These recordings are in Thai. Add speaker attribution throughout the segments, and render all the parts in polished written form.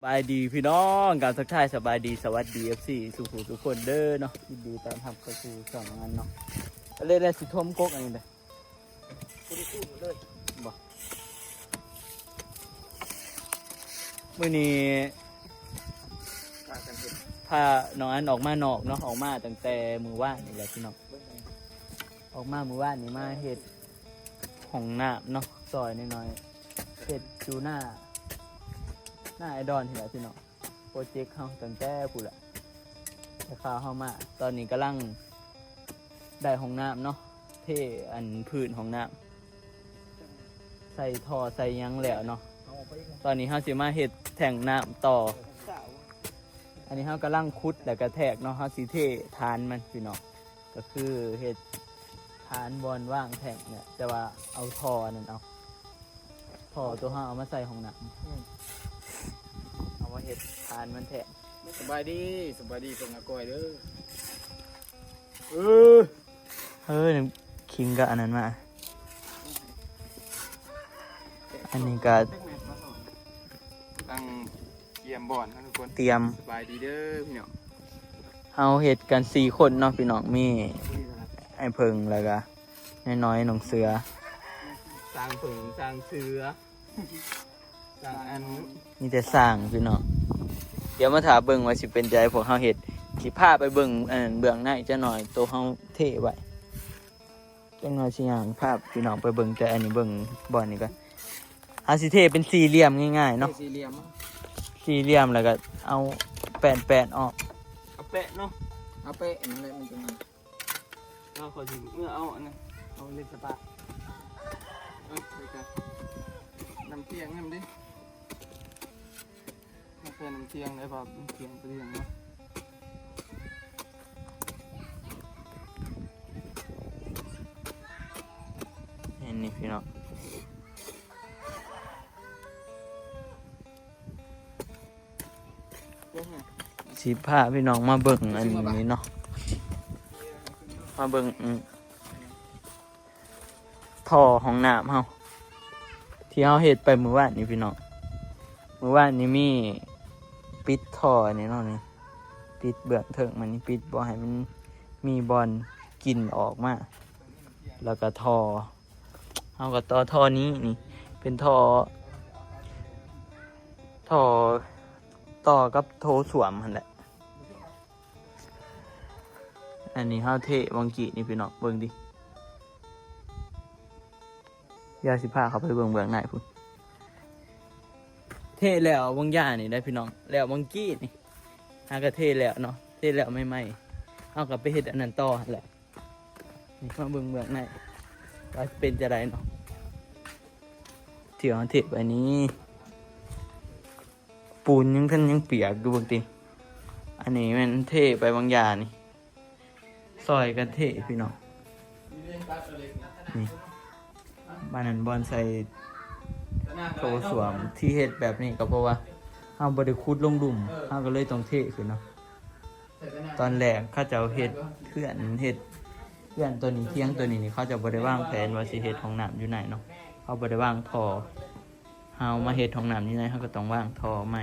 Speaker 1: สบายดีพี่น้องการทักทายสบายดีสวัสดีFCสุขุทุกคนเด้อเนาะยินดีต้อนรับเข้าสู่ช่องงานเนาะเลยได้สิทมกกอันนี้เลยเลยบ่มื้อนี้พาน้องอันออกมานอกเนาะออกมาตั้งแต่มื้อวานนี่แหละพี่น้องออกมามื้อวานนี่มาเฮ็ดห้องน้ำเนาะซอยน้อยๆเฮ็ดอยู่หน้าไอดอนที่ไหนพี่น้องโปรเจกต์เขาตั้งแต่ผู้ละราคาเข้ามาตอนนี้กำลังได้ห้องน้ำเนาะเท่อันพื้นห้องน้ำใส่ท่อใส่ยังแล้วเนาะตอนนี้เขาสิมาเฮ็ดแท่งน้ำต่ออันนี้เขากำลังคุดแล้วก็แทกเนาะเขาสิเทฐานมันพี่น้องก็คือเฮ็ดฐานบอลว่างแท่งเนี่ยแต่ว่าเอาท่อนั่นเอาท่อตัวเขาเอามาใส่ห้องน้ำว่าเห็ดทานมันแทะ
Speaker 2: สบายดีส่งอากอยเด้อ
Speaker 1: คิงก็อันนั้นมาอันนี้ก็
Speaker 2: ตั้งเตรียมบ่อนนะทุกคน
Speaker 1: เตรียม
Speaker 2: สบายดีเด้อพี่น้อง
Speaker 1: เอาเห็ดกัน4 คนเนาะพี่น้องมีไอ้เพิงแล้วก็น้อยๆน้องเสือ
Speaker 2: สร้างผึ่งสร้างเสือสร้างอัน
Speaker 1: มีแต่สร้างพี่น้องเดี๋ยวมาถามเบิ่งว่าสิเป็นใจพวกเฮาเฮ็ดสิพาไปเบิ่งเบื้องหน้าจะหน่อยตัวเฮาเท่ไว้จังหน่อยสิย่างภาพพี่น้องไปเบิ่งแต่อันนี้เบิ่งบ่อนนี่ก็เฮาสิเท่เป็นสี่เหลี่ยมง่ายๆเนาะ
Speaker 2: สี่เหลี่ยม
Speaker 1: แล้วก็เอาแปะออก
Speaker 2: เอาแปะเนาะเอาแปะนั่นแหละมันจะมาเราขอถึงเมื่อเอาอันนั้นเอาเล็กสปาไปกันน้ำเทียงน้ำดิน้ำเทียงได้ป่ะน้ำเทียงไปเรื่องเนาะ
Speaker 1: นี่พี่น้องสิพาพี่น้องมาเบิ่งอันนี้เนาะมาเบิ่งท่อห้องน้ำเฮาที่เฮาเฮ็ดไปมื้อวานนี้พี่น้องมื้อวานนี้มีปิดท่อนี่เนาะนี่ปิดเบื้องเถิงมันนี่ปิดบ่ให้มันมีบอลกินออกมาแล้วก็ท่อเฮาก็ต่อท่อนี้นี่เป็นท่อต่อกับโถส้วมหั่นแหละอันนี้เฮาเทวังกี้นี่พี่น้องเบิ่งดิยาสิพาเขาไปเบื้องหน้าพุ่นเทแล้วบางย่านี่ได้พี่น้องแล้วบางกี้นี่หากระเทแล้วเนาะเทแล้วไม่เอากลับไปเฮ็ดอันนั้นต่อแหละนี่มาเบื้องหน้าว่าเป็นจะไรเนาะเที่ยวเทไปนี้ปูนยังเปียกดูบางทีอันนี้มันเทไปบางย่านี่ซอยกันเทพี่น้องนี่บ้านนั้นบอนใส่โถส้วมที่เฮ็ดแบบนี้ก็เพราะว่าเฮาบ่ได้ขุดลงหลุมเฮาก็เลยต้องเทขึ้นเนาะตอนแรกเขาจะเฮ็ดเพื่อนตัวนี้เที่ยงตัวนี้นี่เขาจะบ่ได้วางแผนว่าสิเฮ็ดห้องน้ำอยู่ไหนเนาะเขาบ่ได้วางท่อเฮามาเฮ็ดห้องน้ำอยู่ไหนเฮาก็ต้องวางท่อใหม่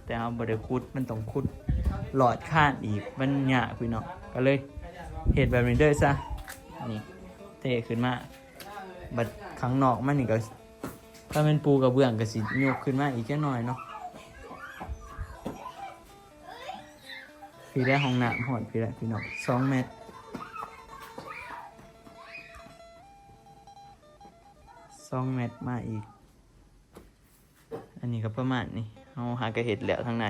Speaker 1: แต่เฮาบ่ได้ขุดมันต้องขุดหลอดข้านอีกมันยากพี่น้องก็เลยเฮ็ดแบบนี้เด้อซะนี่เทขึ้นมาบัดข้างนอกมันนี่ก็ถ้าเป็นปูกระเบื้องก็สิยกขึ้นมาอีกแค่น้อยเนาะพี่ได้ห้องน้ำหอดพี่ได้พี่น้อง2 เมตรมาอีกอันนี้ก็ประมาณนี้เอาหากระเห็ดแล้วทางไหน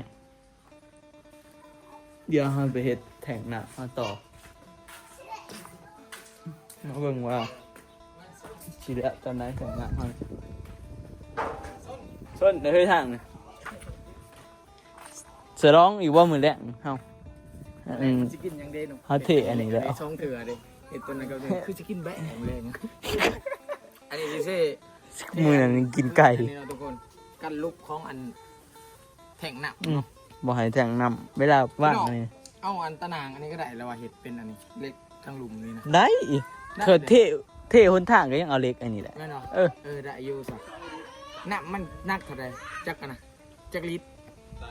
Speaker 1: เดี๋ยวเราไปเห็ดแท่งน้ำมาต่อมาเบิ่งว่าชีเดะตอนไหนแท่งน้ำมันส้นเฮ้ยทางเนี่ยเสือร้องอีกว่ามือแรงเฮา
Speaker 2: จะกินยังเด้หนู
Speaker 1: เฮาเทอันนี้แล้ว
Speaker 2: ช่องเถื่อเลยเห็ดตัวนั้นก็คือจะกินแบะของแรงอันนี้ดิเซ่
Speaker 1: มือนั้นกินไก่
Speaker 2: อันนี้นะทุกคนกันลุกของอันแท่งน้
Speaker 1: ำบ่ให้แท่งน้ำเวลาว่างนี่
Speaker 2: เอาอันตะนางอันนี้ก็ได้แล้วว่าเห็ดเป็นอันนี้เล็กทางหลุมนี่นะ
Speaker 1: ได้เธอเทหนทางก็ยังเอาเล็กอันนี้แหละ
Speaker 2: ได้อยู่สักน้ำมันนักเท่าไรจักกันนะ จักรลิตร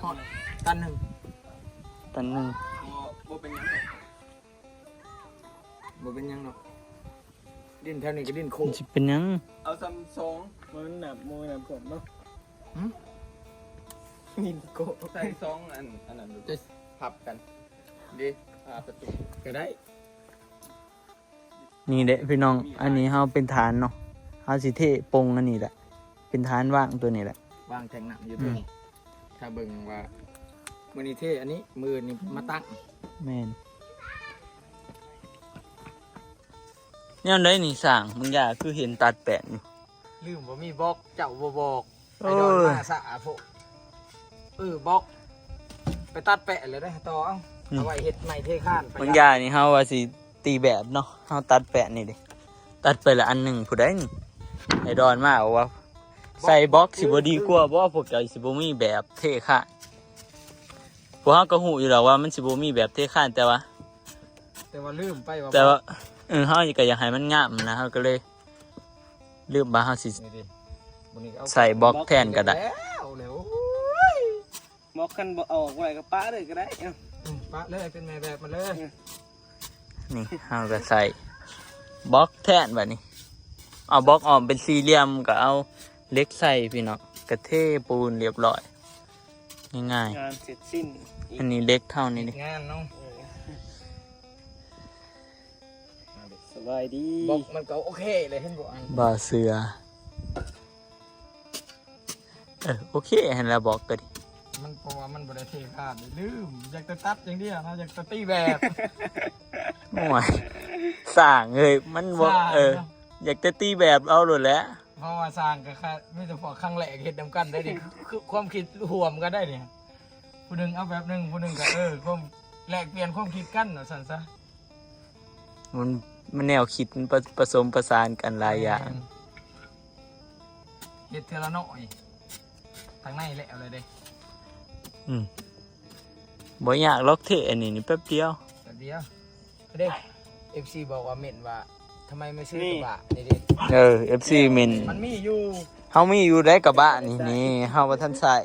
Speaker 2: ฮอดตันหนึ่ง
Speaker 1: ตันหนึ่ง
Speaker 2: บ่เป็นหยังบ่เป็นหยังหรอกดินแถวนี้ก็ดินโค
Speaker 1: มันจะเป็นหยัง
Speaker 2: เอาซัมซุงมันหนับมือหนับผมเนาะดินโคใส่ซองอันนั้นดูจะพับกันดิประตูก็ได้
Speaker 1: นี่แหละพี่น้องอันนี้เฮาเป็นฐานเนาะเฮาสิเทปงอันนี้แหละเป็นฐานว่างตัวนี้แหละ
Speaker 2: วางแทงหนักอยู่ตรงนี้ถ้าเบิ่งว่ามือนี้เท่อันนี้มือนี่มาตั้ง
Speaker 1: แม่นเนี่ยได้นี่สร้างมึงอย่าคือเห็นตัดแปะอยู่
Speaker 2: ลืมว่ามีบล็อกเจ้าบ่บอก
Speaker 1: เอ
Speaker 2: ไอ้
Speaker 1: อ
Speaker 2: ดอนมาสะพวกบล็อกไปตัดแปะเลยได้ต่อเอาไว้เฮ็ดใหม่เทข้านไป
Speaker 1: มึงอย่านี่เฮาว่าสิตีแบบเนาะเฮาตัดแปะนี่ดิตัดไปละอันหนึ่งผู้ใดนี่ไอ้ดอนมาว่าใส่บล็อกสิบ่ดีกว่าบ่พวกเจ้าสิบ่มีแบบเทค่ะพวกเฮาก็ฮู้อยู่แล้วว่ามันสิบ่มีแบบเทข้านแต่ว่า
Speaker 2: ลืมไปว่า
Speaker 1: แต่ว่าเฮาก็อยากให้มันงามนะเฮาก็เลยลืมว่าเฮาสิ
Speaker 2: นี่ดิมื้อนี้เอา
Speaker 1: ใส่บล็อกแทนก็ได้
Speaker 2: แล้วเร็ว
Speaker 3: บล็อกกันเอาออกไว้กับป้าเลยก็ได้เอ้า
Speaker 2: ปะเลยเป็นแม่แบบมาเลย
Speaker 1: นี่เฮาก็ใส่บล็อกแทนแบบนี้เอาบล็อกออกเป็นสี่เหลี่ยมก็เอาเหล็กใส่พี่น้องกระเทปูนเรียบร้อยง่าย
Speaker 3: งานเสร็จสิ้น
Speaker 1: ๆอันนี้เหล็กเท่านี้ดิ
Speaker 2: งานเนาะ
Speaker 3: สบายดี
Speaker 2: บล็อกมันก็โอเคเลยเห็นบ่อัน
Speaker 1: บ่าเสือโอเคเห็นแล้วบอกก็ดิ
Speaker 2: มันเพราะว่ามันบ่ได้เทข้านลืมอยากจะตัดอย่างเดียวนะอยากจะตีแบบ
Speaker 1: โอ้ยสร้างเลยมันบ่อยากจะตีแบบเอาโลดแหล้ว
Speaker 2: เพราะว่าสร้างก็แค่ไม่แต่พอครั้งแรกเฮ็ดนำกันได้ดิคือความคิดร่วมกันได้ดิผู้หนึงเอาแบบหนึงผู้หนึงก็ความแลกเปลี่ยนความคิดกันว่าซั่นซะ
Speaker 1: มันแนวคิดมันผสมประสานกันหลายอย่าง
Speaker 2: เฮ็ดเทอละน้อยทางในแหละเอาเลยเด้
Speaker 1: บ่อยากล็อกเทอันนี้นี่แป๊บเดียว
Speaker 2: แต่เดียวเด้ FC บอกว่าเม่นว่าทำไมไม่ซื้อกระบะนี่ดิ
Speaker 1: FC เมน
Speaker 2: มันมีอยู่
Speaker 1: เฮามีอยู่ได้กระบะนี่เฮาบ่ทันใส่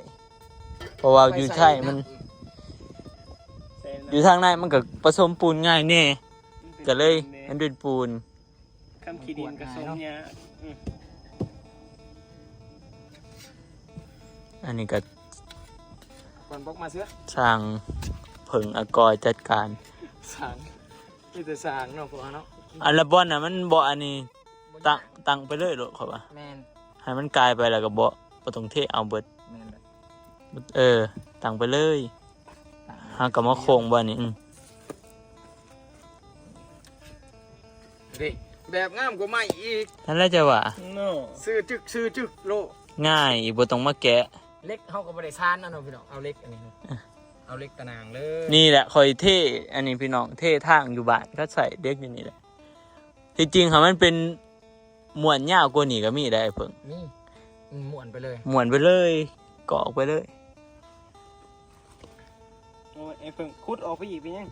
Speaker 1: เพราะว่าอยู่ใช่มันอยู่ทางในมันก็ผสมปูนง่ายแน่ก็เลยมันเป็นปูน
Speaker 3: คำขีดินกระสมยา
Speaker 1: อันนี้ก็
Speaker 2: ก่อนบอกมาเสื้อ
Speaker 1: สร้างเผิงอากอยจัดการ
Speaker 2: สางมีแต่สางเนาะพวกเนาะ
Speaker 1: อันละบอนน่ะมันบ่อันนี้ตั้งไปเลยโลดเขาว่า
Speaker 2: แมน
Speaker 1: ให้มันกลายไปแล้วก็บ่ต้องเทเอาเบิด
Speaker 2: แมนเลย
Speaker 1: ตั้งไปเลยหาก็มาโค้งบ่นี่
Speaker 2: ดิแบบงามกว่าใหม่อีก
Speaker 1: นั่นแหละจะว่า
Speaker 3: โน่
Speaker 2: ซื้อจึกโล
Speaker 1: ง่ายบ่ต้องมาแกะ
Speaker 2: เล็กเฮาก็บ่ได้ซานนะเนาะพี่น้องเอาเล็กอันนี้เนาะเอาเล็กตะนางเลย
Speaker 1: นี่แหละคอยเท่อันนี้พี่น้องเท่ทางอยู่บ้านก็ใส่เด็กอยู่นี่แหละที่จริงค่ะมันเป็นม้วนยาวกว่านี้ก็มีได้เพิ่ง
Speaker 2: นี่ม่วนไปเลย
Speaker 1: ม้วนไปเลยกอกไปเลย
Speaker 3: ไอ้เพิ่งคุดออกไปอีกเป็นยัง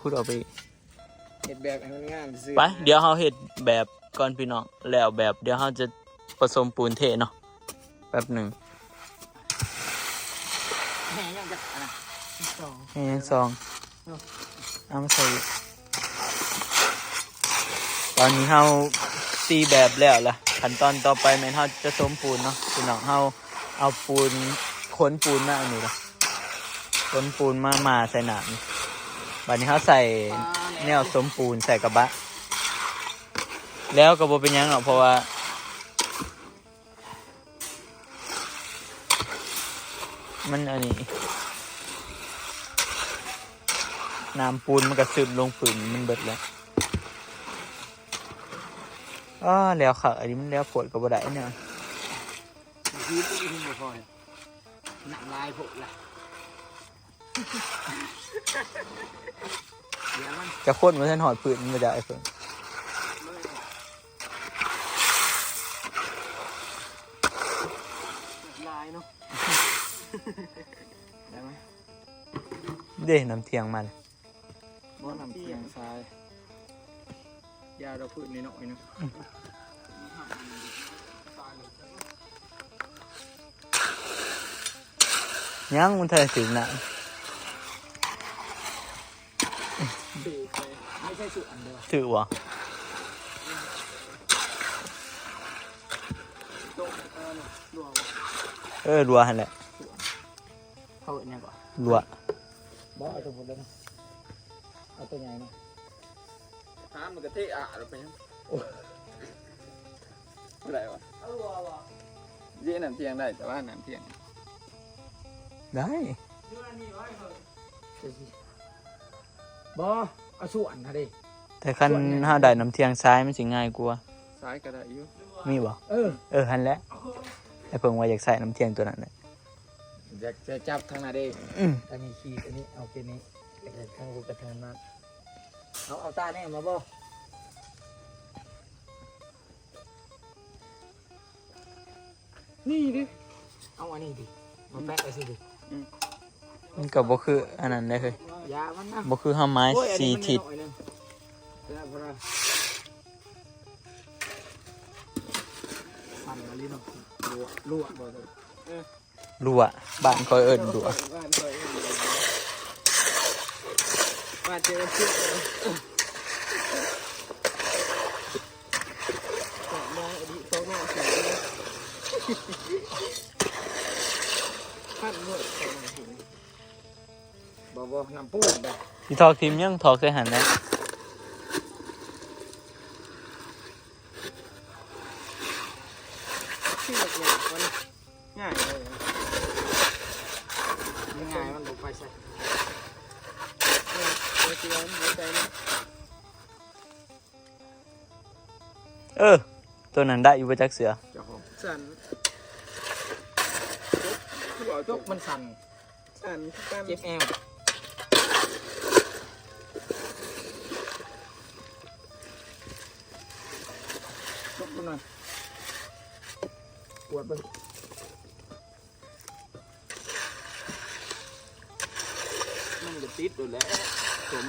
Speaker 1: คุณเอาไป
Speaker 2: เฮ็ดแบบให้มันงามซื่อ
Speaker 1: ไปเดี๋ยวเราเฮ็ดแบบก่อนพี่น้องแล้วแบบเดี๋ยวเราจะผสมปูนเทเนาะแป๊บหนึ่ง
Speaker 2: แห้งยังจะอันน่ะสอง
Speaker 1: ให้ยังซองเอามาใส่ตอนนี้เราตีแบบแล้วล่ะขั้นตอนต่อไปแม่นเราจะผสมปูนเนาะพี่น้องเราเอาปูนค้นปูนมาอันนี้ละค้นปูนมาใส่หนามบัดนี้เราใส่แนวสมปูนใส่กระบะแล้วก็บ่เป็นหยังหรอกเพราะว่ามันอันนี้น้ำปูนมันก็ซึมลงฝืนมันเบิดแล้วแล้วค่ะอันนี้มันแล้วปวดกับบ่ได้เนี่ย
Speaker 2: ยืดอีกนิดพอหนักลายพวกละเดี๋ยวมัน
Speaker 1: จะข้นมันทันหอดปืนมันไม่ได้เพิ่ง
Speaker 3: ลายเนาะ
Speaker 2: ได้ไหม
Speaker 1: เด้น้ำเทียงมัน
Speaker 2: บ่นำเทียงทรายยาเราพืชนิดหน่อยนะ
Speaker 1: ยังมันเธอถึงน่ะ
Speaker 2: ไม่ใช่สุดอันเดียว
Speaker 1: ถือวะ
Speaker 2: โต๊ะรวม
Speaker 1: รัวหันแหละ
Speaker 2: เขาเนี่ยก่อน
Speaker 1: รัว
Speaker 2: บอกเอาตัวผมเลยนะเอาตัวใหญ่นะหามันกระเทะเราไปยังอะไรวะเยี่ยน้ำเทียงได้แต่ว่าน้ำเทียง
Speaker 1: ได้
Speaker 2: บอเอาส่วนนะดิ
Speaker 1: แต่คันห้าได้น้ำเทียงซ้ายมันสิง่ายกว่า
Speaker 2: ซ้ายก็ได้อยู่
Speaker 1: มีบ่ หันแหล้วไอ้เพิ่งว่าอยากใส่น้ำเทียงตัวนั้นน่ะ
Speaker 2: อยากจะจับทางไหนดิ
Speaker 1: อืม
Speaker 2: อันนี้ขีดอันนี้เอาแค่นี้ทางกูกระเทินมากเอาตาแน่มาบ่นี่ดิเอาอันนี้ดิมาแปะไปสิดิ
Speaker 1: มันก็บ่คืออันนั้นได้เลย
Speaker 2: ยามันนะ
Speaker 1: บ่คือห้าไม้สี่ทิศ
Speaker 2: มันมาลิ้นรั่วบ่เลย
Speaker 1: รัวบ้านคอยเอิ้นรัว
Speaker 2: บ้านเคยบ้านเจอเพื่อนมาอดีตโตโน่สิขั้นนวดใส่มาถึงบ่น้ำปูนแบบ
Speaker 1: ที่ทอกทีมยังทอกใส่หันนะ
Speaker 2: ที่แบบนี้มันง่ายเลยง่ายมันบุกไปใส่เนี่ยเตียนหัวใจนะ
Speaker 1: ตัวนั้นได้อยู่ประจักเสือ
Speaker 2: เจ้าของสั่นจกมันสั่นสั่นเจ็บแอวจกมันหน่อยปวดไป
Speaker 3: มันจะติดอยู่แล้วสม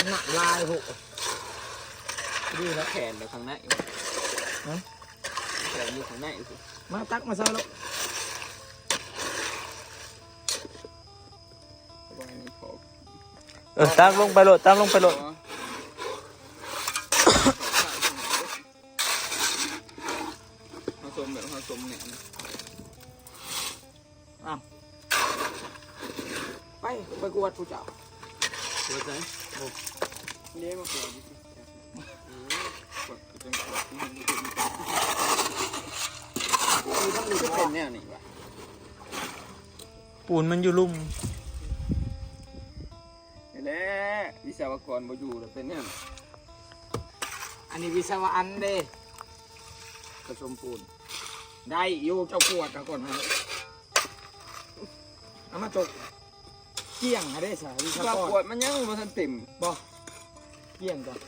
Speaker 2: หนักลายหก
Speaker 3: ดูแล้วแขนอยู่ข้างในแขนอยู่ข้างในสิ
Speaker 2: มาตักมาใส่แล้ว
Speaker 3: ว่านี่พอ
Speaker 1: ตั้งลงไปโหลดตั้งลงไปโหลด
Speaker 3: ผสมแบบผสมเนี่ย
Speaker 2: ไปกวดผู้เจ้า
Speaker 3: หัวใจ
Speaker 2: เลี้ยงมาเกิด
Speaker 3: กดจนกดที่เป็นเนี่ยนี่วะ
Speaker 1: ปูนมันอยู่ลุ่ม
Speaker 3: นี่แหละวิศวกรมาอยู่แล้วเป็นเนี่ย
Speaker 2: อันนี้วิศวะอันเด้
Speaker 3: ผสมปูน
Speaker 2: ได้อยู่เจ้ากวดก่อนนะเอามาจกเกี่ยงให้ได้สาวิศว
Speaker 3: ปราก
Speaker 2: ร
Speaker 3: ฏมันยังบ่ทันเต็ม
Speaker 2: บอกเกี่ยงก่อน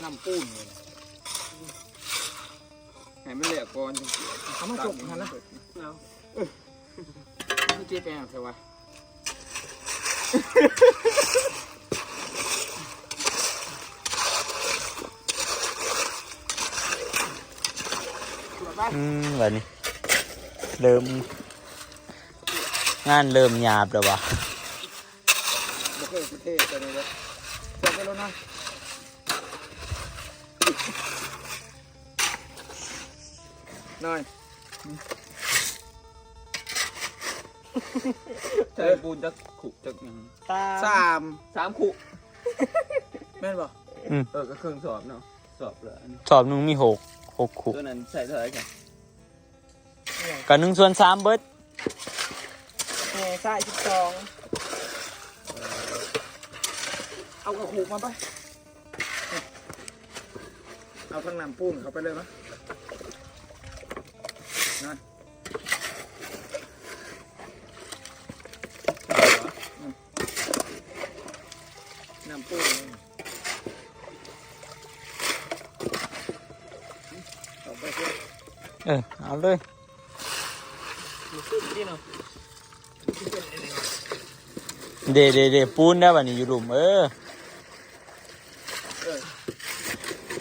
Speaker 2: น้ำปูนเลย
Speaker 3: ให้มันเหลือก่อนจังสิ
Speaker 2: เอามาจกหันนะไม่เจ็บแอวใช่ปะ
Speaker 1: แบบนี้เริ่มงานเริ่มหยาบแล้ววะ
Speaker 2: บ่เคยประเทศตัวนี้เลยจบไปแล้วนะหน่อย
Speaker 3: ใช้ปูนจักขุจักหยัง
Speaker 2: สาม
Speaker 3: 3ขุ
Speaker 2: แม่นบ่
Speaker 3: ก็เครื่องสอบเนาะสอบเหลืออันนี้
Speaker 1: สอบหนึงมีหกขุ
Speaker 3: ตัวนั้นใส่เท่าไหร่กัน
Speaker 1: กับ1/3เบิด
Speaker 2: แง่ใส่12เอากระขู่มาไปเอาข้างน้ำปุ้งเข้าไปเลยมั้ยนั่นน้ำปุ้งเอาไปเพื่อ
Speaker 1: เอาเลย เดปูนได้บัดนี้อยู่หลุม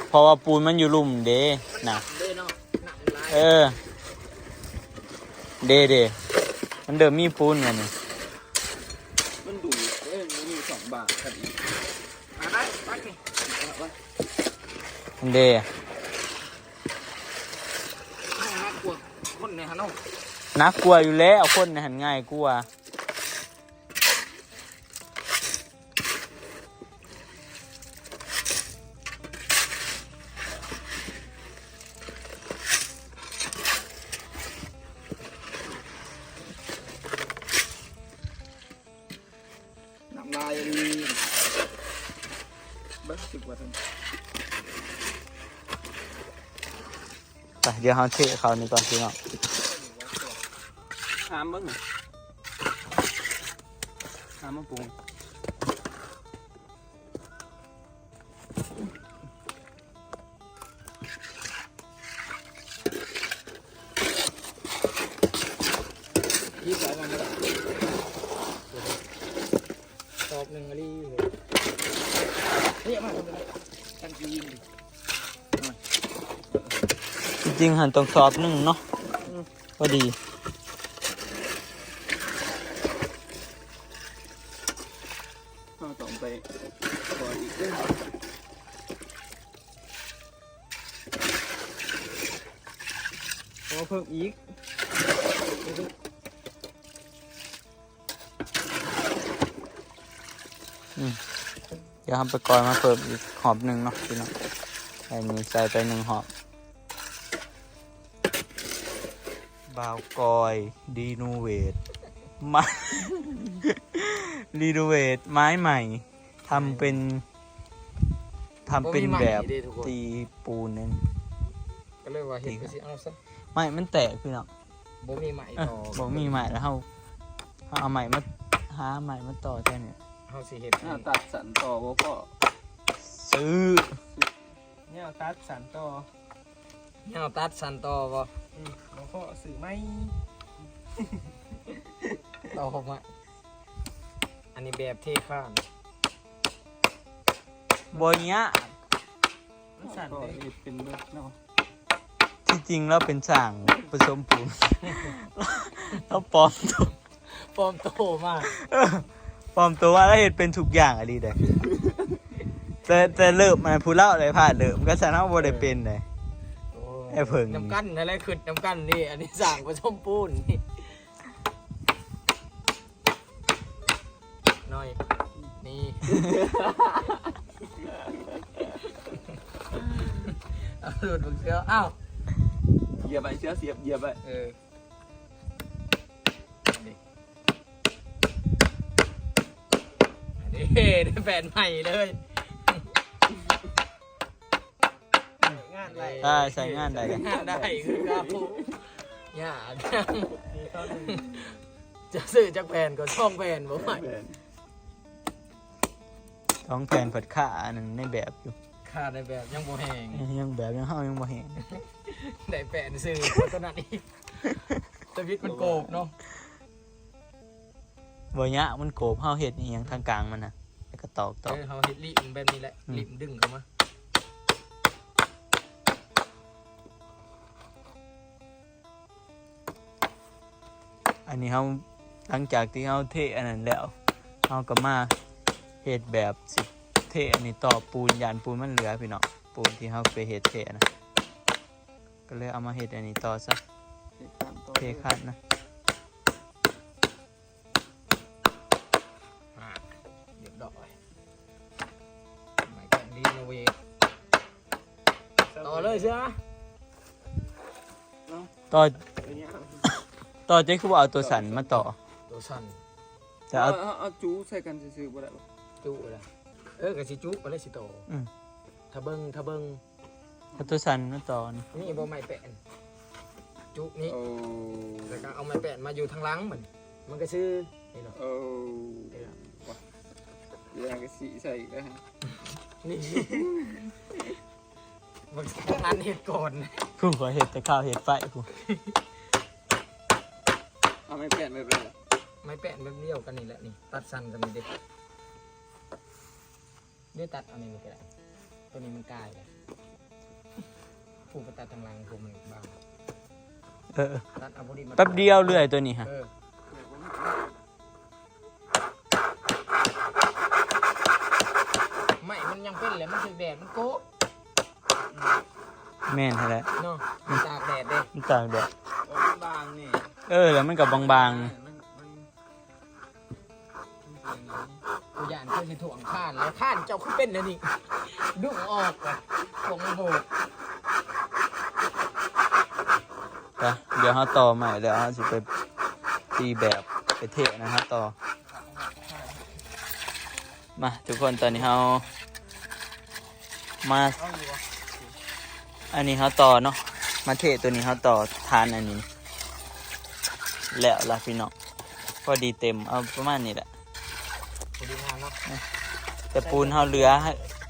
Speaker 1: เพราะว่าปูนมันอยู่ลุ่มเด้น่ะ
Speaker 2: เด้เนาะหนักหลาย
Speaker 1: เออ เด้มันเดิมมีปูนไงนี่
Speaker 2: มันดูมันมี2 บาทกันอีกมาได้ปักนี่ไป
Speaker 1: มันเด้
Speaker 2: ให้น่ากลัวคนในฮานอย
Speaker 1: นักกลัวอยู่แล้วคนน่ะหันง่ายกลัว
Speaker 2: น้ำลายมีเบิ้ง10 กว่าทัน
Speaker 1: ไปเดี๋ยวเขาเทเขานี่ก่อนพี่น้อง
Speaker 3: ถามเบิ่งหน่อยถามมาปรุง
Speaker 2: ยี่สิบวันแล้วตอบ1อะไรเลยเฮ้ยมาทำอะไรตั้งใจยิงดิ
Speaker 1: จริงๆหันตรงสอบหนึ่งเนาะพอดี
Speaker 3: เราต้องไปบ่อยอีกเด้อ
Speaker 2: พอเพิ่มอีก
Speaker 1: เดี๋ยวทำไปก่อนมาเพิ่มอีกหอบหนึ่งเนาะพี่น้องใส่นี้ใส่ไป1 หอบบ่าวกอยดีโนเวทไม้ รีโนเวทไม้ใหม่ทำเป็นแบบตีปูนนั่น
Speaker 2: ก็เลยว่าเห็นก็สิเอาซะ
Speaker 1: ไม่มันแตกพี่น้อง
Speaker 2: บ่มีใหม่
Speaker 1: เอ้อ
Speaker 2: ต่อ
Speaker 1: บอกมีใหม่แล้วเขาเอาใหม่มาหาใหม่มาต่อแค่นี้
Speaker 2: เฮาสิเฮ็ด
Speaker 3: หน้าตัดสันต่อบ่พอ
Speaker 1: ซื้อ
Speaker 3: เนี่ยตัดสันต่อ
Speaker 2: เฮาตัดสันต่อบ่
Speaker 3: บ่พอซื้อไหม
Speaker 2: ต่อเข้ามาอันนี้แบบเทข้าม
Speaker 1: บอยเนี้ย
Speaker 3: มันสั่นเลยเป็นเบิดเนาะ
Speaker 1: ที่จริงแล้วเป็นช่างผสมปูน แล้วปลอมตัว
Speaker 2: ปลอมโตมาก
Speaker 1: ปลอมตัวแล้วเห็นเป็นทุกอย่างอะดีเด้แต่เริ่มมาผู้เล่าอะไรผ่านเริ่มก็แสดงว่าบ่ได้เป็นเลย ไอ้เพิ่ง
Speaker 2: น้ำกั้นอะไรขึ้นน้ำกั้นนี่อันนี้สั่งผสมปูนนี่หน่อยนี่ เอาหลุดบึกเสืออ้าว
Speaker 3: เหยียบไปเชื้อเสียบเหยียบไป
Speaker 2: เออนี่ได้แฟนใหม่เลยงานอะไร
Speaker 1: ใส่งานได้เลย
Speaker 2: งานได้คือเขาอย่าจะซื้อจากแผ่นก็ช่องแผ่นบ่ไหว
Speaker 1: ท้องแผ่นผัดข้าอันหนึ่งในแบบอยู่
Speaker 2: ขาดในแบบยังบ่แห้ง
Speaker 1: ยังแบบยังเฮายังบ่เห็น
Speaker 2: ได้แผ่นซื้อตัวนั้นอีกสวิตช์มันโกบเนาะ
Speaker 1: บ่ยะมันโกบเฮาเฮ็ดอีหยังทางกลางมันน่ะแล้วก็ตอก
Speaker 2: เขาเฮ็ดลิมแบบนี้แหละลิมดึงเข้ามา
Speaker 1: อันนี้เฮาหลังจากที่เฮาเทอันนั้นแล้วเฮาก็มาเฮ็ดแบบสิเทอันนี้ต่อปูนยานปูนมันเหลือพี่น้องปูนที่เฮาไปเฮ็ดเทนะก็เลยเอามาเฮ็ดอันนี้ต่อซะเทคัดนะ
Speaker 2: เรียบร้อยหมายการรีโนเวทต่อเลยเชียว
Speaker 1: ต่อต่อเจ๊คือว่าเอาตัวสันมาต่อ
Speaker 2: ตัวสั่น
Speaker 1: แต่เอา
Speaker 3: เอาจูใส่กันซื่อๆบ่ได้บ่
Speaker 2: จุเลยกะสิจุก็เลยสิโต
Speaker 1: อืม
Speaker 2: ถ้าเบิ่ง
Speaker 1: เอาตัวสันมาต่อนี่
Speaker 2: นี่บ่ไม้แป้นจุนี่
Speaker 3: โอ้
Speaker 2: แล้วก็เอาไม้แป้นมาอยู่ทางหลังมันก็ชื่อนี่เนาะ
Speaker 3: โอ้ว่ะเดี๋ยวก็สิใส่อีกแล้วฮะ
Speaker 2: นี่มันงานเฮ็ดก่อน
Speaker 1: ผู้ขอเห็ดแต่ข้าวเห็ดไฟผู้
Speaker 3: เอาไม่เปลี่ยนไม่เป็นไร
Speaker 2: ไม้แป้นแบบเดียวกันนี่แหละนี่ตัดสั้นกันนี่เด็กได้ตัดอันนี้ก็ได้ต ตัวนี้มันกลายเลยผูกไปตัดทางหลังผมมันบาง
Speaker 1: เออ
Speaker 2: ตัดเอาพอดีมา
Speaker 1: แป๊บเดียวเลื่อยตัวนี้ฮะ
Speaker 2: ไม่มันยังเป็นเลยมันถึงแดดมันโก๊ะ
Speaker 1: แม่นแหละ
Speaker 2: เนาะมันตากแดดเด้
Speaker 1: มันตากแดด
Speaker 3: บางนี่
Speaker 1: แล้วมันกับบาง
Speaker 2: กูย่านเคยสิถ่วงข้านแล้วข้านเจ้าขึ้นเป็นเลยนี่ดุ้งออกเลยถ่วงโบก
Speaker 1: ๆไปเดี๋ยวเขาต่อใหม่แล้วเขาจะไปตีแบบไปเทะนะครับต่อมาทุกคนตอนนี้เขามาอันนี้เขาต่อเนาะมาเทะตัวนี้เขาต่อทานอันนี้แล้วล่ะพี่น้องพอดีเต็มเอาประมาณนี้แหละ
Speaker 2: พอดีงานเนาะ
Speaker 1: แต่ปูนเขาเหลือ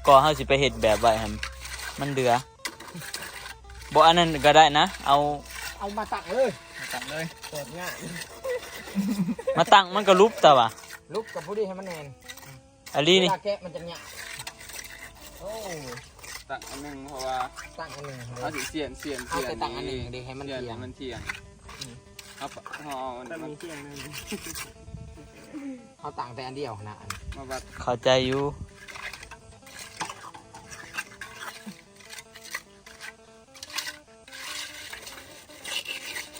Speaker 1: ก็เขาสิไปเห็ดแบบไว้ครับมันเหลือบอกอันนั้นก็ได้นะเอา
Speaker 2: มาตักเลยตักเลยเปิดง่าย
Speaker 1: มาตั้งมันก็ลุบแต่ว่า
Speaker 2: ลุกกับพอดีให้มันแน่น
Speaker 1: อันนี้
Speaker 2: เว
Speaker 1: นี่
Speaker 2: ลาแกะมันจะหยาบโอ้
Speaker 3: ตักอันหนึงเพราะว่า
Speaker 2: ตั้งอันหนึ่ง
Speaker 3: เอาสิเสียน
Speaker 2: เอาไปตั้งอันหนึ่งดีให้มัน
Speaker 3: เสียน
Speaker 2: เทียง
Speaker 3: มันเทียงเอามัน
Speaker 2: เทียงนึงเขาตั้งแต่อันเดียวนะอัน
Speaker 3: มาบัด
Speaker 1: เข้าใจอยู่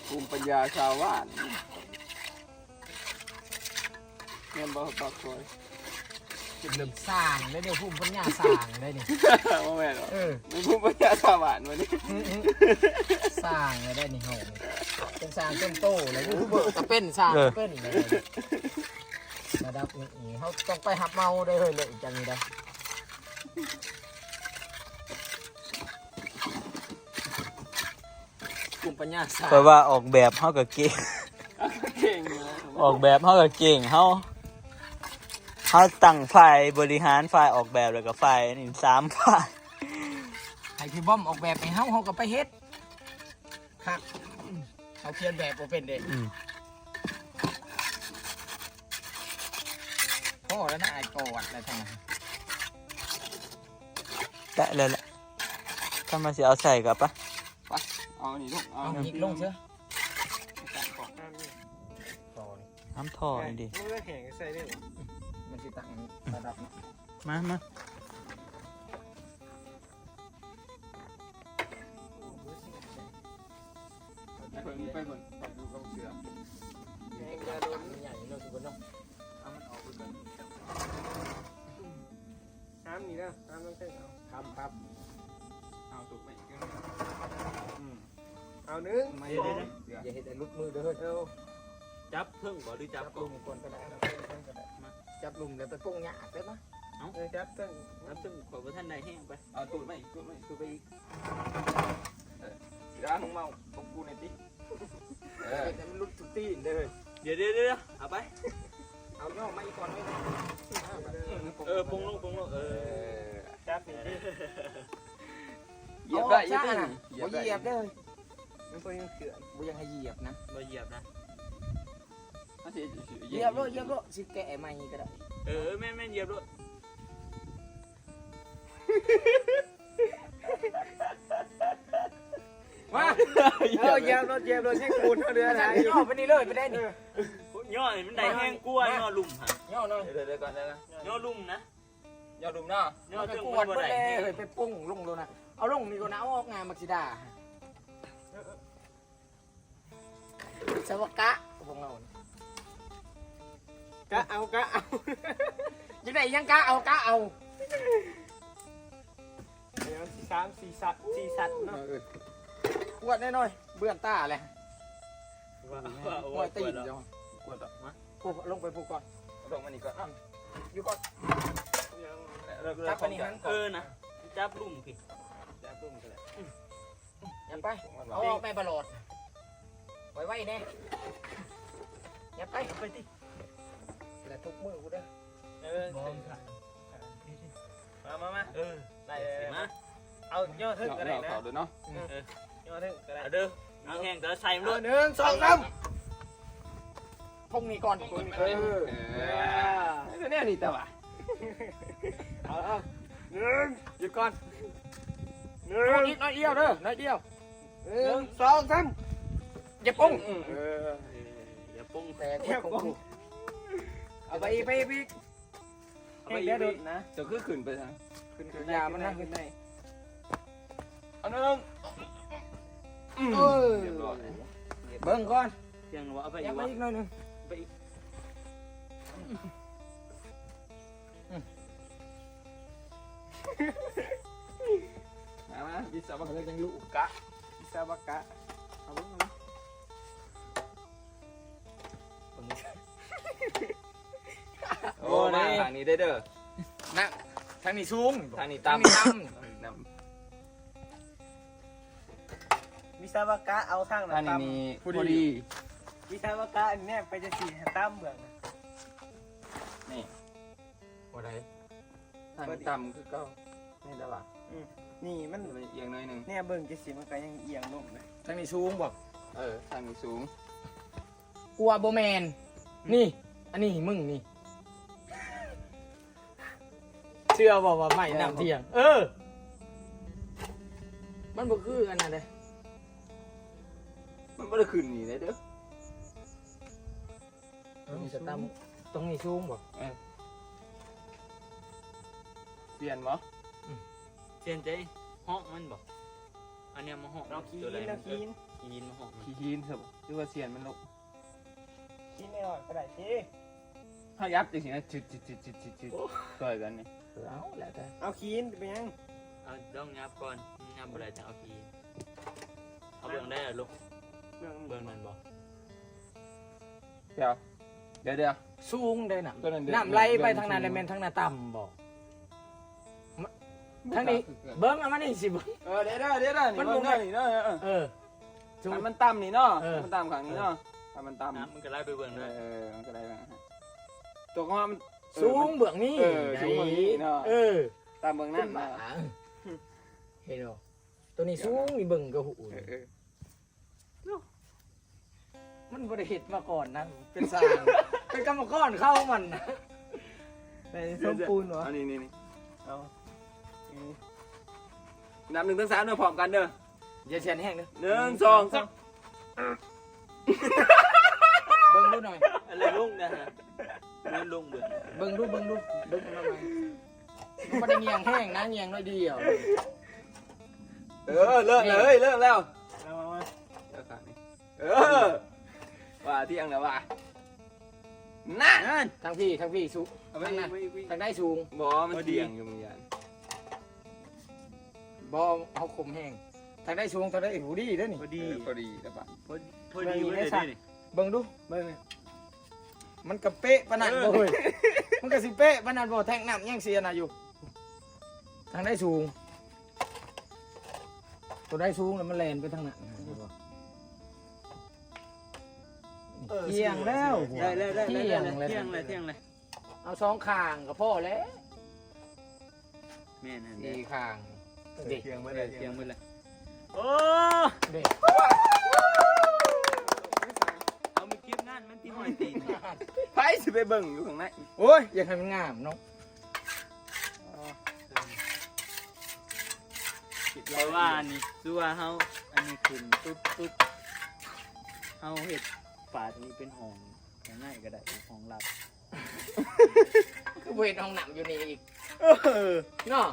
Speaker 3: ภูมิปัญญาชาวบ้านเงินบ่ปักคอย
Speaker 2: จุดเริ่มสร้างได้เดี๋ยวพุ่มปัญญาสร้างได้นี่
Speaker 3: ว่าแม่นหรอ
Speaker 2: เออ
Speaker 3: มีภูมิปัญญาชาวบ้านวันนี้
Speaker 2: สร้างได้นี่โหเป็นสร้างต้นโตเลยยูทูบเบอร์ก็เป็นสร้างก็เป็นเลยระดับนี้เขาต้องไปหับเมาได้เลยจังนี้ได้พุ่มปัญญาสร้าง
Speaker 1: เพราะว่าออกแบบเขาก็เก่ง
Speaker 3: เก่งนะ
Speaker 1: ออกแบบเขาก็เก่งเขาตั้งฝ่ายบริหารฝ่ายออกแบบแล้วก็ฝ่ายนี่3ฝ่าย
Speaker 2: ให้พี่บ้อมออกแบบให้เขาก็ไปเฮ็ดครับเขาเขียนแบบบ่เป็นเด็กพ่อแล้วน่าอายกอดอะไรทั้งนั้น
Speaker 1: ได้เลยแหละถ้ามาสิเอาใส่กับปะ
Speaker 3: เอานี่ลูกเอา
Speaker 2: เอาหยิกลงเชื่อ
Speaker 1: น้ำท่อนี่ดิ
Speaker 3: มันแห้งใส่ได้หรอ
Speaker 2: มันสิตั้งระดับ
Speaker 1: มา
Speaker 3: ไปบนปักดูกับเสือ
Speaker 2: ใหญ่เนาะทุกคนเนาะ
Speaker 3: เอามันออกไปก่อน
Speaker 2: น้ำนี่นะน้ำต้องเต้นเอาครับ
Speaker 3: เอาตุกไปอีกนิด
Speaker 2: เอานึง
Speaker 3: ไม่
Speaker 1: เดี๋ยว
Speaker 2: อย่าเห็นแต่ลุกมือเด้อเฮ้ย
Speaker 1: จับเพิ่งบ่หรือจับ
Speaker 2: จับลุมก่อนก็ได้จับลุมแล้วไปกุ้งหยาบได้ไหม
Speaker 1: จับเพิ่งขอประท่านใดแห้งไป
Speaker 3: เอาตุกไปอีกตุกไปอีกร้านของเมาของกูในติ๊ก
Speaker 2: แต่มันลุกตุตีนเลย
Speaker 1: เดี๋ยวเอาไป
Speaker 2: เอาย่อมาอีกก่อนไม่ได้
Speaker 1: ปรุงลง
Speaker 2: จับ
Speaker 3: เหยียบได้ยัง
Speaker 2: เหยียบเลยมันก็ยังเขื่อนบุยังให้เหยียบนะ
Speaker 1: บ่เหยียบนะ
Speaker 2: เหยียบเลยสิแกะใหม่ก็ได้
Speaker 1: แม่เหยียบด้วย
Speaker 2: มาเหยียบรถแช่ปูนเท่าเรือไหนย่อไปนี่เลยไปได้นี่
Speaker 1: ย่อนี่มันได้แห้งกลัวย่อลุ่มฮะ
Speaker 2: ย่อหน่อย
Speaker 3: เดี๋ยวก่อนนะ
Speaker 1: ย่อลุ่มนะ
Speaker 3: อย่าดุมเนาะ
Speaker 1: ย่อ
Speaker 2: ไป
Speaker 1: เรื่อง
Speaker 2: ก
Speaker 1: มั
Speaker 2: วน ด
Speaker 1: บ่
Speaker 2: ไป
Speaker 1: ได้
Speaker 2: เลย
Speaker 1: แห้ง
Speaker 2: ไปปุ้งลงเลยนะเอาลงนี่ก็นะเอาออกงานมักซิดาสวัสกะพวกเรากะเอายังไงยังกะเอาสี่สัตว์เนาะปวดแน่นอนเบื่อตาเลยปวดตีนจ้ะ
Speaker 3: กดต่อมา
Speaker 2: ผูกลงไปผูกก่อน
Speaker 3: ลงมานี่ก่อน
Speaker 2: อยู่ก่อน
Speaker 1: นะจับลุ่มพี่
Speaker 3: จับตุ้มกันเลย
Speaker 2: อย่าไปเอาออกไปบลอดไว้แน่อย่าไปติแล้วทุกมือกูได้
Speaker 3: มาได้มา
Speaker 1: เอาย่อทึกก็ได้นะ
Speaker 3: ต่อเลยเนาะ
Speaker 1: ย่อทึกก็ได้เด้อเอาแห้งก็ใส่มันด้วย
Speaker 2: 1 2 3พุ่งนี่ก่อนพุ่งนี่
Speaker 3: เนี่ยนี่แต่ว่า
Speaker 2: เอา หยุดก่อนนิดน้อยเดียวเด้อน้อยเดียว1 2 3อย่าปุ้ง
Speaker 1: อย่าปุ้ง
Speaker 2: แต่อย่าปุ้งเอาไปอีกเอาไปอีกนะจะขึ้นไปทางขึ้นยามันนั่งขึ้นได้เอาหนึ่งเรียบร้อยเบิ่งก่อน
Speaker 1: ยังว่าเอาไป
Speaker 2: ยั
Speaker 1: อี
Speaker 2: ง
Speaker 1: ก
Speaker 2: ไป
Speaker 1: วะ
Speaker 2: อีกหน่อยหนึง
Speaker 1: ไปอีก
Speaker 2: มาวิศวกรยังลูกกะวิศวกะเอาเบิ่งมาโอ้มาทางนี้ได้เด้อนั่งทางนี้สูงทางนี้ต่ำ
Speaker 3: วิศวกะเอาทาง
Speaker 2: ทางนี้มีพอดี
Speaker 3: วิศวกะอันนี้ไปจะสีตามเบื้อง
Speaker 2: นี่ว่าไรทางต่ำคือเก้านี่ได้ป่ะ
Speaker 3: นี่มัน
Speaker 2: เอียงหน่อยหนึ่ง
Speaker 3: เนี่ยเบื้องจะสีมันก็ยังเอียงลงเลย
Speaker 2: ทางนี้สูงบอกทางนี้สูงกลัวโบแมนนี่อันนี้มึงนี่เชื่อบอกว่าไม่นำเที่ยงมันบ่คืออันนั้นเลยมันไม่ได้ขึ้นนี่เลยเด้อมีสตัมตรงนี้สูงบ่เปลี่ยนบ่
Speaker 1: เสียนใจห้องมันบอกอันเนี้ยมาห้อง
Speaker 3: เราคีน
Speaker 1: ตัวใด
Speaker 3: เราคีน
Speaker 1: คีนมาห้องมัน
Speaker 2: ขี้นครับหรือว่าเสียนมันลง
Speaker 3: คีนไม่หน่อยก็ได้ที
Speaker 2: ถ้ายับจริงๆนะจุดต่อยกันนี่เอาแล้วแต่
Speaker 3: เอาคีนไปยัง
Speaker 1: เอาต้องยับก่อนยับอะไรจะเอาคีนเอาเบื้องได้เหรอลูก
Speaker 3: เบื้อง
Speaker 1: เบื้องนั้นบอก
Speaker 2: เดี๋ยวสูงได้น่ะน้ำไหลไปทางนั้นเลยแม่นทางหน้าต่ำบอกทางนี้เบิ้งเอามานี่สิเบิ้งเดี๋ยวมันบ่ได้นี่เนาะมันต่ำนี่เนาะมันต่ำขังนี่เนาะถ้ามันต่ำ
Speaker 1: น้ำมันก็ไล่ไปเบื้องด้วย
Speaker 2: มันก็ได้ตัวของมันสูงเบื้องนี้สูงเบื้องนี้เนาะตามเบื้องนั้นนะเห็นบ่ตัวนี้สูงมีเบื้องกระหูมันบริเหตุมาก่อนนะเป็นสร้างเป็นกรรมกรเข้ามันนะ
Speaker 3: เป็นส้มปูนเหรอ
Speaker 2: อันนี้
Speaker 3: เอา
Speaker 2: นับ1 ถึง 3เด้อพร้อมกันเด้ออย่าเชียนแห้งเด้อ1 2 3เบิ่งดูหน่อย
Speaker 1: อะไรลุงนะฮะนี่ลุงเบื้อง
Speaker 2: เบิ่งดูดึงมันมามันบ่ได้เงียงแห้งนะเงียงน้อยเดียวเลิกแล้ว
Speaker 3: เอามา
Speaker 2: ว่าเที่ยงแล้วว่านั่นทางพี่สูงทางนั้นทางได้สูงบ่มันเที่ยงอยู่เหมือนกันบ่เอาคมแห้งทางได้สูงทางได้หูดีเด้อนี่พอดีแล้วปะ
Speaker 1: พอดีไม่ได้ดิ
Speaker 2: เบิ่งดูมันกระเป๊ะปานนั้นบ่เฮ้ยมันก็สิเป๊ะปานนั้นบ่แทงน้ำยังเสียน่ะอยู่ทางได้สูงตัวได้สูงแล้วมันแล่นไปทางนั้นเที่ยงแล้ว
Speaker 1: ได้
Speaker 2: เที่ยงเลย
Speaker 1: เที่ยงเลย
Speaker 2: เอา2ข้างก็พอแล้ว
Speaker 1: แม่นั่น
Speaker 2: ดีข้างเด็ก
Speaker 1: เที่ยงไปเลยโอ้
Speaker 2: เด็ก
Speaker 1: เอามีคลิปงานมันที่หอยตีน
Speaker 2: ไปสิไปเบิ่งอยู่ข้างในโอ้ยอยากให้มันงามเนาะ
Speaker 1: เพราะว่านี่คือว่าเฮาอันนี้ขึ้นตุ๊บเฮาเฮ็ดฝาตรงนี้เป็นห้องง่ายก็ได้ห้องลับ
Speaker 2: คือเวทห้องหนังอยู่นี่อีกเนาะ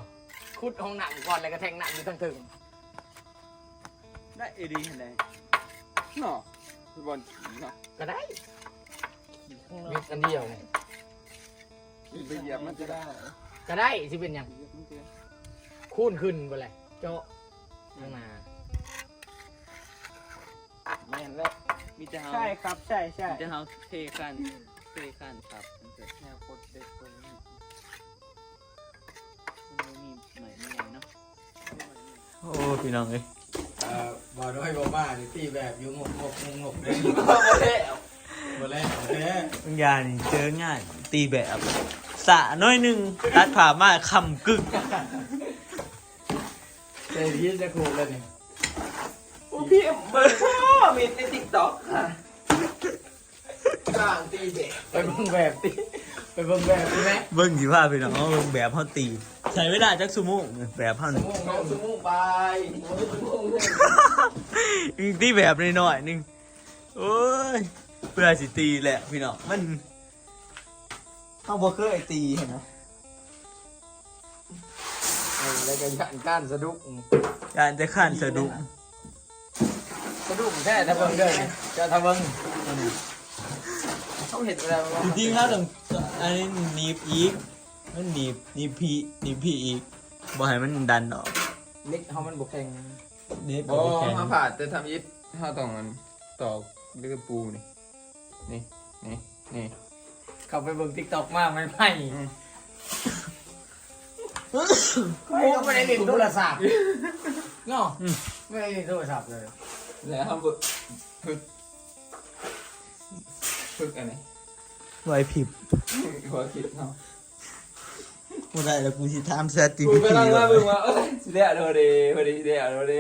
Speaker 2: ขุดห้องหนังก่อนแล้วก็แทงหนังอยู่ทั้งถึง
Speaker 1: ได้เอดีเห็นได้
Speaker 2: เนาะคือบอลเนาะก็ได้มีอันเดียวไงไปเหยียบมันจะได้ก็ได้สิเป็นยังคูนขึ้นไปเลยเจาะข้างหน้าแม่นแล้ว
Speaker 1: มีแต่เฮา
Speaker 3: ใช่ครับใช่
Speaker 1: มีแต่เฮาเทขั้นครับมันเกิดแนวโคตรเด็ดตรงนี้มันมีใหม่มีเนาะโอ้พี่น้องเอ้ย
Speaker 2: บ่ด้วยบ่มานี่ตีแบบอยู่งกเลยบ่แล้ว
Speaker 1: บางอย่างนี่เจอง่ายตีแบบสะน้อยหนึ่งตัดผ่ามาคำกึ่ง
Speaker 2: เจที่จะถูกเลยนี่
Speaker 3: พี่เบอร์พ่อมีในติ๊กต็อกค่ะ
Speaker 2: กลางตีแบบไปเบิ่งแบบตีไปเบิ่งแบบใช่ไหม
Speaker 1: เบิ้งสิว่าพี่น้องเบิ้งแบบเขาตี ใช้เวลาจักชั่วโมงแบบเฮา
Speaker 2: ชั่
Speaker 1: นี่
Speaker 2: วโมงน้องชั่วโมงไปชั่วโมงเลย
Speaker 1: อีกที่แบบน้อยๆนึงโอ้ยเพื่อสิตีแหละพี่น้องมันเฮาบ่เคยตีเห็นไหม
Speaker 2: แล้วก็ยันก้านสะดุ้ง
Speaker 1: การจะขั้นสะดุ้ง
Speaker 2: สะดุ้งแท้ถ้าเบิ่งเด้อจะถ้าเบิ่งเขาเห็นอะไรวะ
Speaker 1: จริงๆแล้วต้องอันนี้หนีบอีกมันหนีบพี่อีกบ่ให้มันดันออก
Speaker 2: นิกเขามันบุกแข่ง
Speaker 1: หนีบ
Speaker 2: โอ้
Speaker 1: บ่แข็ง
Speaker 2: มาผ่าแต่ทำยิดเขาต้องมันตอกด้วยปูนี่นี่เข้าไปเบิ่งติ๊กต็อกมากไม่ไม่ได้เล่นโทรศัพท์เนาะไม่ได้เล่นโทรศัพท์เลยแล้วเขาฝึกอันนี้
Speaker 1: ไว้ผิบ
Speaker 2: หัวคิดเนาะ
Speaker 1: บ่ได้แล้วกูสิถามแซตติ
Speaker 2: กูไปนั่งมาเบิ่งว่าสิเดะโดเดพอดีสิเดะโดเด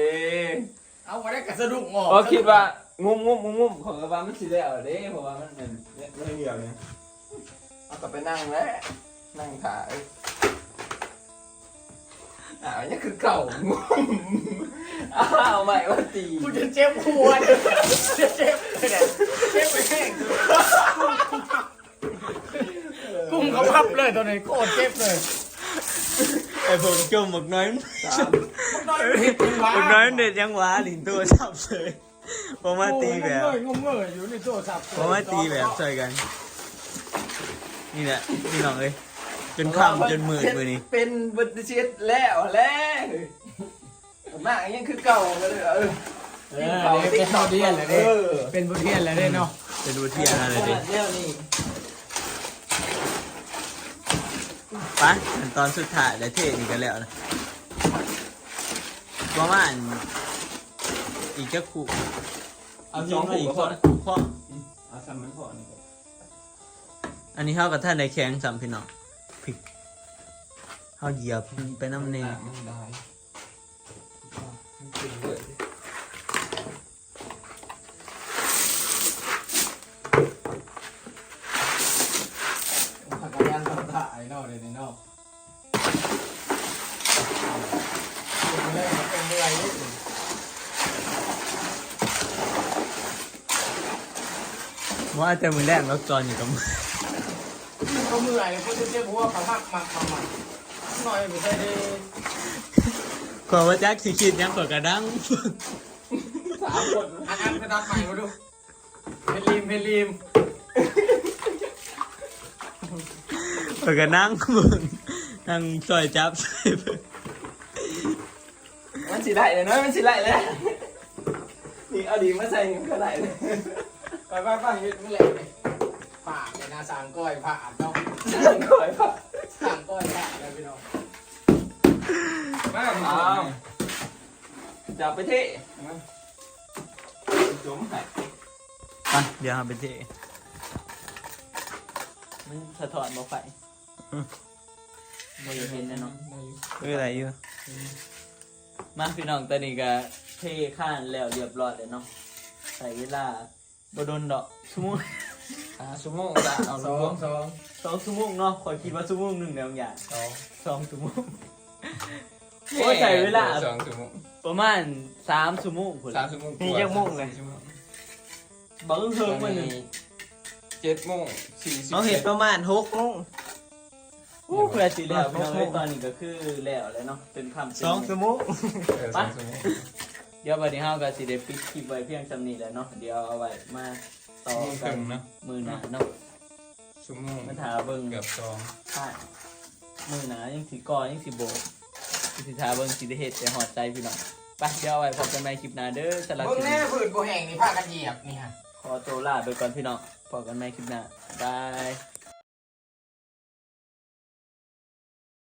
Speaker 2: เอาไว้ได้กระสะดุ้งออกก็คิดว่างุ้มของกระบามันสิเดะเด้เพราะว่ามันเป็นเรื่องเดียวเนี่ยเอากลับไปนั่งแล้วนั่งขานี่คือเก่างุ้มอ้าวใหม่ว่าตีกูจะเจ็บหัวเนี่ยเจ็บไปแห้งกุ้งเขาพับเลยตอนนี้โคตรเจ็บเลย
Speaker 1: ไอ้พวกจมหมกน้อย
Speaker 2: น้อย
Speaker 1: หมกน้อยเด็ดยังหวาหลินตัวจับเลยเพราะว่าตีแบบ
Speaker 2: งงอยู่ในโทรศัพท์
Speaker 1: เพราะว่าตีแบบใส่กัน นี่แหละพี่น้องเอ้ยจนค่ำจนมืดมือนี้
Speaker 2: เป็นบัตรเช็ดแล้วมากยังคือเก่าเลยเป็นบทเรียนเลยเป็นบทเรียนเลยเนาะ
Speaker 1: เป็นวิทยาอะไรดิไปขั้นตอนสุดท้ายแล้วเทนี่กันแล้วนะประมาณอีกจะคู่เอาจองมาอีกข้อ
Speaker 2: เอาซ้ำมันพอนี่
Speaker 1: อันนี้เข้ากับท่านในแข้งสามพี่น้องพริกเข้าเหยียบไปน้ำเนย
Speaker 2: มันได้ผักกาดยันต้องถ่ายนอกเลยในนอกเป็นอะไรนี่
Speaker 1: ว่าแต่มือแรกแล้วจอนอยู่กับมือ
Speaker 2: เขามืออะไรเขาจะเจ็บหัวเขาหักมาหน่อยไม่ใช่ดิ
Speaker 1: กว่าแจ็คสิคิดยังกว่ากระดัง
Speaker 2: 3 คนอันไปตัดใหม่มาดูเพลิม
Speaker 1: กว่ากระนั่งมึงนั่งซอยจับใส่เบิ่ง
Speaker 2: มันสิไหลเลยนะมันสิไหลเลยนี่เอาดีมาใส่ก็ไหลเลยไปยืดไม่ไหลเลยผ่าเลยนะ3 ก้อยผ่าต้อง3 ก้อยผ่า3 ก้อยผ่าเลยพี่น้องจับไปที่จุ๋มให้
Speaker 1: ไปเดี๋ยวเอาไปเทมันสะท้อนบ่ไฟบ่เห็นแน่นอนอะไรอยู่มาพี่น้องตอนนี้ก็เทข้านแล้วเรียบร้อยแล้วเนาะใส่เวลาบ่โดนดอกชั่วโมง
Speaker 2: ชั่วโมงละเอา2
Speaker 1: 2 ชั่วโมงเนาะขอยคิดว่าชั่วโมงหนึงแล้วอย่าง2 ชั่วโมงโอ้ยใส่เวลา
Speaker 2: 2 ชั่วโมง
Speaker 1: ประมาณ3 ชั่วโมงพุ่น
Speaker 2: 3 ชั่วโมง
Speaker 3: นี่ยังมุ่งเลย
Speaker 1: บ่เฮิงมื้อนึง
Speaker 2: 7 โมง 40
Speaker 3: เอาเห็ดประมาณ6 โมง
Speaker 1: โอ้เพื่อสิแล้วพี่น้องเอ้ยตอนนี้ก็คือแล้วเนาะเป็นคำ
Speaker 3: 2 ชั่วโมง
Speaker 2: 2 ชั่วโมง
Speaker 1: เดี๋ยวบัดนี้เฮาก็สิได้ปิดคลิปไว้เพียงส่ำนี้แหล้วเนาะเดี๋ยวเอาไว้มาต่อกันมือหน้าเนาะ
Speaker 2: ชั่วโมง
Speaker 1: มาถาเบิ่ง
Speaker 2: เกือบ
Speaker 1: ใช่มือหน้ายังสิก่อยังสิโบกสิถาเบิ่งสิได้เฮ็ดแต่ฮอดใจพี่น้องไปเดี๋ยวเอาไว้พบกันใหม่คลิปหน้าเด้อสำหรับ
Speaker 2: เบิ่ง
Speaker 1: คลิป
Speaker 2: แน่
Speaker 1: นี้
Speaker 2: ผืนกูแห้งนี่พากันเหยียบนี่ฮะ
Speaker 1: ขอตัวลาไปก่อนพี่น้องพบกันใหม่คลิปหน้าบาย